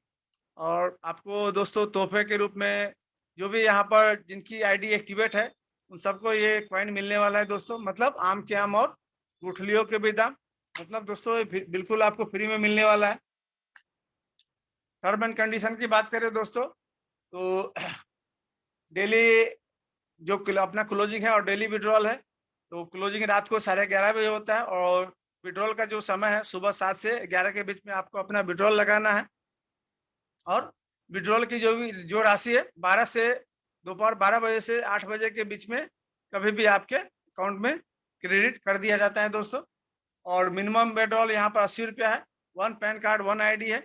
और आपको दोस्तों तोहफे के रूप में जो भी यहाँ पर जिनकी आईडी एक्टिवेट है उन सबको ये कॉइन मिलने वाला है दोस्तों। मतलब आम के आम और गुठलियों के भी दाम, मतलब दोस्तों ये बिल्कुल आपको फ्री में मिलने वाला है। टर्म एंड कंडीशन की बात करें दोस्तों, तो डेली जो अपना क्लोजिंग है और डेली विड्रॉल है, तो क्लोजिंग रात को 11:30 बजे होता है, और विड्रॉल का जो समय है सुबह 7 से 11 के बीच में आपको अपना विड्रॉल लगाना है। और विड्रॉल की जो राशि है 12 से दोपहर 12 बजे से 8 बजे के बीच में कभी भी आपके अकाउंट में क्रेडिट कर दिया जाता है दोस्तों। और मिनिमम विड्रॉल यहाँ पर 80 रुपया है। 1 पैन कार्ड 1 ID है।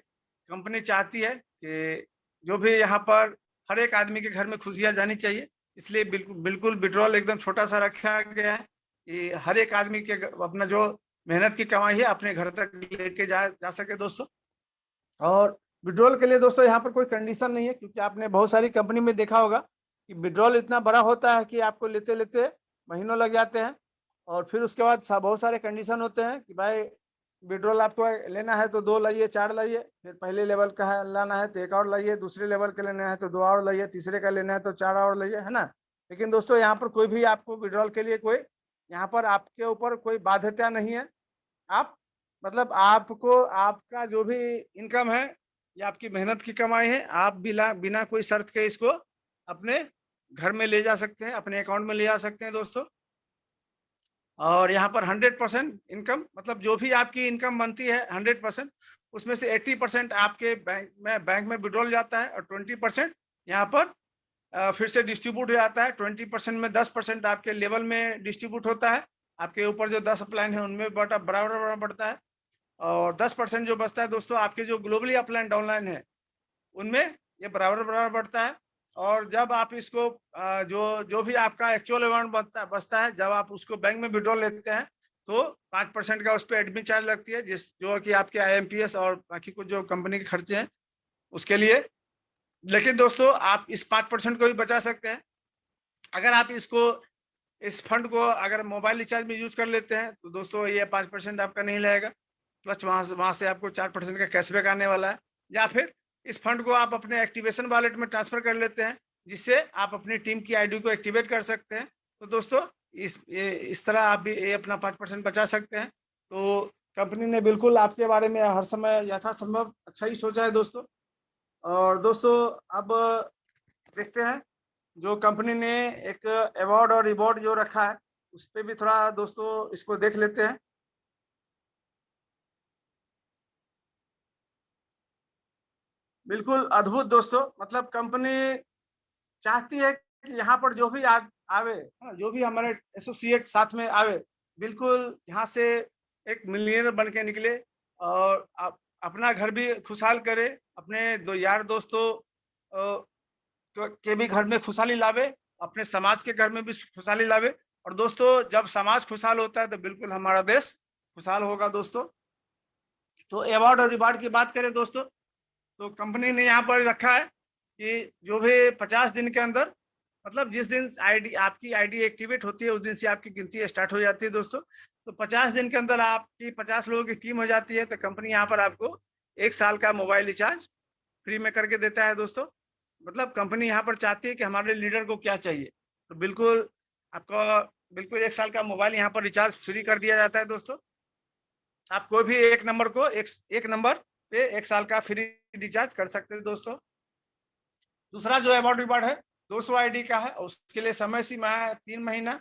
कंपनी चाहती है कि जो भी यहाँ पर हर एक आदमी के घर में खुशियाँ जानी चाहिए, इसलिए बिल्कुल विड्रॉल एकदम छोटा सा रखा गया है कि हर एक आदमी के अपना जो मेहनत की कमाई है अपने घर तक लेके जा सके दोस्तों। और विड्रॉल के लिए दोस्तों यहाँ पर कोई कंडीशन नहीं है, क्योंकि आपने बहुत सारी कंपनी में देखा होगा कि विड्रॉल इतना बड़ा होता है कि आपको लेते लेते महीनों लग जाते हैं। और फिर उसके बाद बहुत सारे कंडीशन होते हैं कि भाई विड्रॉल आपको लेना है तो 2 लाइए, 4 लाइए, फिर पहले लेवल का है लाना है तो 1 और लाइए, दूसरे लेवल का लेना है तो 2 और लाइए, तीसरे का लेना है तो 4 और लाइए, है ना। लेकिन दोस्तों यहाँ पर कोई भी आपको विड्रॉल के लिए कोई यहाँ पर आपके ऊपर कोई बाध्यता नहीं है। आप मतलब आपको आपका जो भी इनकम है ये आपकी मेहनत की कमाई है, आप बिना कोई शर्त के इसको अपने घर में ले जा सकते हैं, अपने अकाउंट में ले जा सकते हैं दोस्तों। और यहाँ पर 100% इनकम, मतलब जो भी आपकी इनकम बनती है 100%, उसमें से 80% आपके बैंक में विड्रॉल जाता है और 20% यहाँ पर फिर से डिस्ट्रीब्यूट हो जाता है। 20% में 10% आपके लेवल में डिस्ट्रीब्यूट होता है, आपके ऊपर जो 10 अपलाइन है उनमें बराबर बढ़ता है। और 10% जो बचता है दोस्तों आपके जो ग्लोबली अपलाइन डाउनलाइन है उनमें ये बराबर बढ़ता है। और जब आप इसको जो भी आपका एक्चुअल अमाउंट बचता है, जब आप उसको बैंक में विड्रॉल लेते हैं तो 5% का उस पर एडमिट चार्ज लगती है, जो कि आपके IMPS और बाकी कुछ जो कंपनी के खर्चे हैं उसके लिए। लेकिन दोस्तों आप इस 5% को भी बचा सकते हैं अगर आप इस फंड को अगर मोबाइल रिचार्ज में यूज कर लेते हैं तो दोस्तों ये 5% आपका नहीं लगेगा, प्लस वहाँ से आपको 4% का कैशबैक आने वाला है। या फिर इस फंड को आप अपने एक्टिवेशन वॉलेट में ट्रांसफर कर लेते हैं, जिससे आप अपनी टीम की ID को एक्टिवेट कर सकते हैं। तो दोस्तों इस तरह आप भी ये अपना 5% बचा सकते हैं। तो कंपनी ने बिल्कुल आपके बारे में हर समय यथासंभव अच्छा ही सोचा है दोस्तों। और दोस्तों अब देखते हैं जो कंपनी ने एक अवार्ड और रिवॉर्ड जो रखा है उस पर भी थोड़ा दोस्तों इसको देख लेते हैं। बिल्कुल अद्भुत दोस्तों, मतलब कंपनी चाहती है कि यहाँ पर जो भी आवे, जो भी हमारे एसोसिएट साथ में आवे, बिल्कुल यहाँ से एक मिलियनर बन के निकले और अपना घर भी खुशहाल करे, अपने दो यार दोस्तों के भी घर में खुशहाली लावे, अपने समाज के घर में भी खुशहाली लावे। और दोस्तों जब समाज खुशहाल होता है तो बिल्कुल हमारा देश खुशहाल होगा दोस्तों। तो अवार्ड और रिवार्ड की बात करें दोस्तों तो कंपनी ने यहाँ पर रखा है कि जो भी 50 दिन के अंदर, मतलब जिस दिन आपकी ID एक्टिवेट होती है उस दिन से आपकी गिनती स्टार्ट हो जाती है दोस्तों। तो 50 दिन के अंदर आपकी 50 लोगों की टीम हो जाती है तो कंपनी यहाँ पर आपको 1 साल का मोबाइल रिचार्ज फ्री में करके देता है दोस्तों। मतलब कंपनी यहाँ पर चाहती है कि हमारे लीडर को क्या चाहिए, तो बिल्कुल आपका 1 साल का मोबाइल यहाँ पर रिचार्ज फ्री कर दिया जाता है दोस्तों। आप कोई भी एक नंबर को एक नंबर पे 1 साल का फ्री रिचार्ज कर सकते हैं दोस्तों। दूसरा जो अवार्ड रिवार्ड है 200 ID का है, उसके लिए समय सीमा है 3 महीना।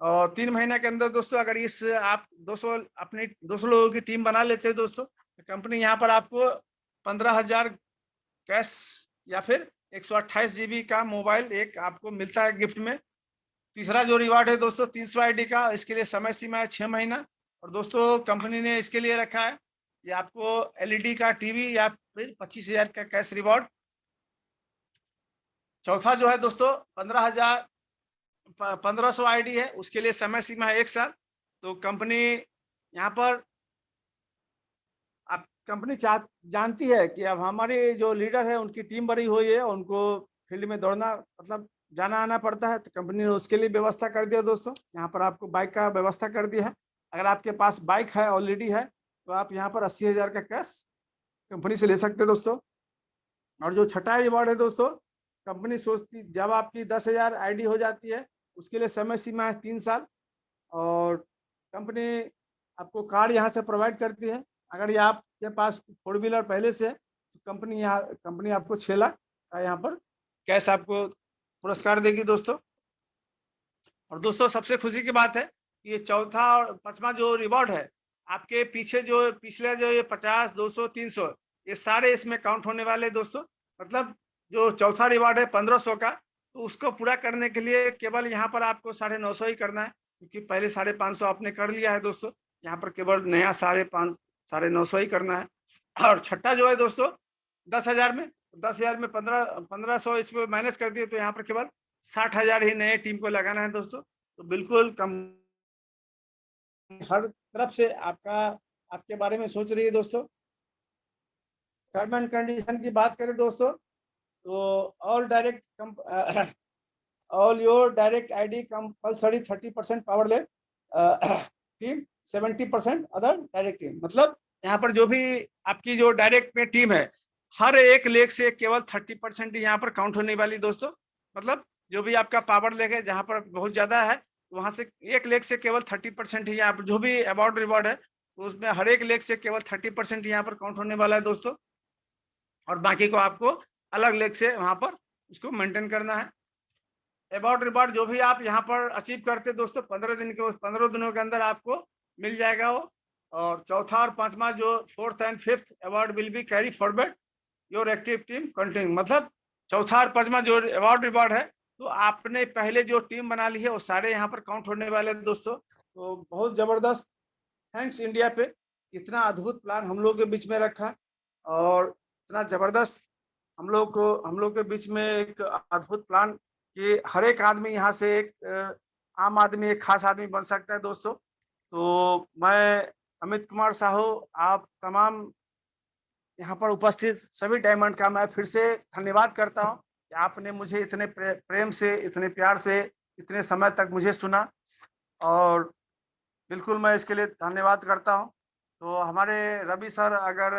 और 3 महीना के अंदर दोस्तों अगर आप 200 लोगों की टीम बना लेते हैं दोस्तों तो कंपनी यहाँ पर आपको 15,000 कैश या फिर 128 GB का मोबाइल एक आपको मिलता है गिफ्ट में। तीसरा जो रिवार्ड है दोस्तों 300 ID का, इसके लिए समय सीमा है 6 महीना। और दोस्तों कंपनी ने इसके लिए रखा है ये आपको LED का टीवी या फिर 25,000 का कैश रिवॉर्ड। चौथा जो है दोस्तों 1500 ID है, उसके लिए समय सीमा है 1 साल। तो कंपनी यहाँ पर आप कंपनी जानती है कि अब हमारे जो लीडर है उनकी टीम बड़ी हुई है, उनको फील्ड में दौड़ना मतलब जाना आना पड़ता है, तो कंपनी ने उसके लिए व्यवस्था कर दिया दोस्तों। यहाँ पर आपको बाइक का व्यवस्था कर दिया है। अगर आपके पास बाइक है ऑलरेडी है तो आप यहाँ पर 80,000 का कैश कंपनी से ले सकते हैं दोस्तों। और जो छठा रिवॉर्ड है दोस्तों, कंपनी सोचती जब आपकी 10,000 ID हो जाती है उसके लिए समय सीमा है 3 साल। और कंपनी आपको कार यहाँ से प्रोवाइड करती है। अगर ये आपके पास 4 व्हीलर पहले से है तो कंपनी आपको 6 लाख का यहाँ पर कैश आपको पुरस्कार देगी दोस्तों। और दोस्तों सबसे खुशी की बात है ये चौथा और 5वां जो रिवॉर्ड है, आपके पीछे जो पिछले जो ये 50, 200, 300 ये सारे इसमें काउंट होने वाले हैं दोस्तों। मतलब जो चौथा रिवार्ड है 1500 का, तो उसको पूरा करने के लिए केवल यहाँ पर आपको 950 ही करना है, क्योंकि पहले 550 आपने कर लिया है दोस्तों। यहाँ पर केवल नया 950 ही करना है। और छठा जो है दोस्तों 10,000 में, 10,000 में 1500 इसमें माइनस कर दिए, तो यहाँ पर केवल 60,000 ही नए टीम को लगाना है दोस्तों। तो बिल्कुल कम हर तरफ से आपके बारे में सोच रही है दोस्तों। टर्म एंड कंडीशन की बात करें दोस्तों, तो all your direct ID compulsory 30% power ले टीम, 70% अदर डायरेक्ट टीम। मतलब यहाँ पर जो भी आपकी जो डायरेक्ट में टीम है, हर एक लेग से केवल 30% यहाँ पर काउंट होने वाली दोस्तों। मतलब जो भी आपका पावर लेग है, जहाँ पर बहुत ज्यादा है, वहां से एक लेग से केवल 30% ही यहाँ पर जो भी अवार्ड रिवॉर्ड है, तो उसमें हर एक लेग से केवल 30% यहाँ पर काउंट होने वाला है दोस्तों। और बाकी को आपको अलग लेग से वहां पर उसको मेंटेन करना है। अवार्ड रिवॉर्ड जो भी आप यहाँ पर अचीव करते दोस्तों, 15 दिनों के अंदर आपको मिल जाएगा वो। और चौथा और पांचवा जो 4th and 5th award will be carry forward your active team continue. मतलब चौथा और पांचवा जो अवार्ड रिवॉर्ड है, तो आपने पहले जो टीम बना ली है वो सारे यहाँ पर काउंट होने वाले दोस्तों। तो बहुत जबरदस्त, थैंक्स इंडिया पे इतना अद्भुत प्लान हम लोग के बीच में रखा, और इतना जबरदस्त हम लोग के बीच में एक अद्भुत प्लान कि हर एक आदमी यहाँ से एक आम आदमी, एक खास आदमी बन सकता है दोस्तों। तो मैं अमित कुमार साहू, आप तमाम यहाँ पर उपस्थित सभी डायमंड का मैं फिर से धन्यवाद करता हूँ कि आपने मुझे इतने प्रेम से, इतने प्यार से, इतने समय तक मुझे सुना, और बिल्कुल मैं इसके लिए धन्यवाद करता हूँ। तो हमारे रवि सर अगर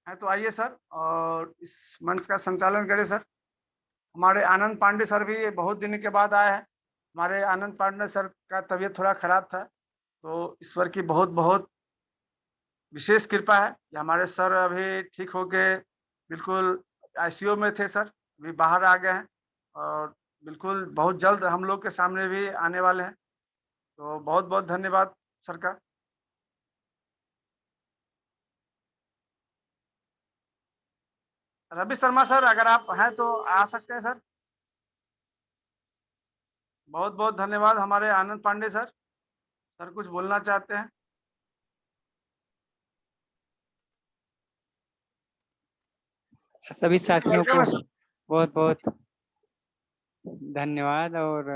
हैं तो आइए सर, और इस मंच का संचालन करें सर। हमारे आनंद पांडे सर भी बहुत दिन के बाद आए हैं। हमारे आनंद पांडे सर का तबीयत थोड़ा खराब था, तो ईश्वर की बहुत बहुत विशेष कृपा है कि हमारे सर अभी ठीक होके बिल्कुल आईसीयू में थे सर, अभी बाहर आ गए हैं, और बिल्कुल बहुत जल्द हम लोग के सामने भी आने वाले हैं। तो बहुत बहुत धन्यवाद सर का। रवि शर्मा सर अगर आप हैं तो आ सकते हैं सर। बहुत बहुत धन्यवाद हमारे आनंद पांडे सर। सर कुछ बोलना चाहते हैं? सभी साथियों को वेलकम। बहुत बहुत धन्यवाद, और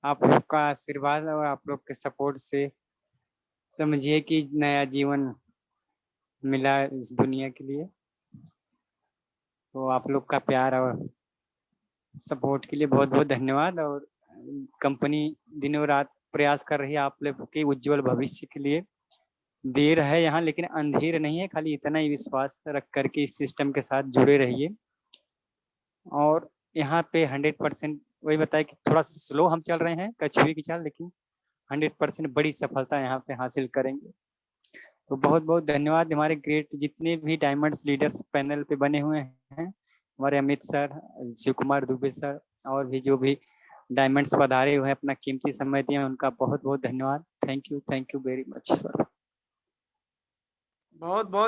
आप लोग का आशीर्वाद और आप लोग के सपोर्ट से समझिए कि नया जीवन मिला इस दुनिया के लिए। तो आप लोग का प्यार और सपोर्ट के लिए बहुत बहुत धन्यवाद। और कंपनी दिनों रात प्रयास कर रही है आप लोग के उज्जवल भविष्य के लिए। देर है यहाँ, लेकिन अंधेर नहीं है। खाली इतना ही विश्वास रख करके इस सिस्टम के साथ जुड़े रहिए। और यहाँ पे 100% वही बताया कि थोड़ा स्लो हम चल रहे हैं, कछुए की चाल, लेकिन 100% बड़ी सफलता यहाँ पे हासिल करेंगे। तो बहुत बहुत धन्यवाद। हमारे ग्रेट जितने भी डायमंड्स लीडर्स पैनल पे बने हुए हैं, हमारे अमित सर, शिव कुमार दुबे सर, और भी जो भी डायमंड्स पधारे हुए हैं, अपना कीमती समय दिए, उनका बहुत बहुत धन्यवाद। Thank you very much sir. बहुत बहुत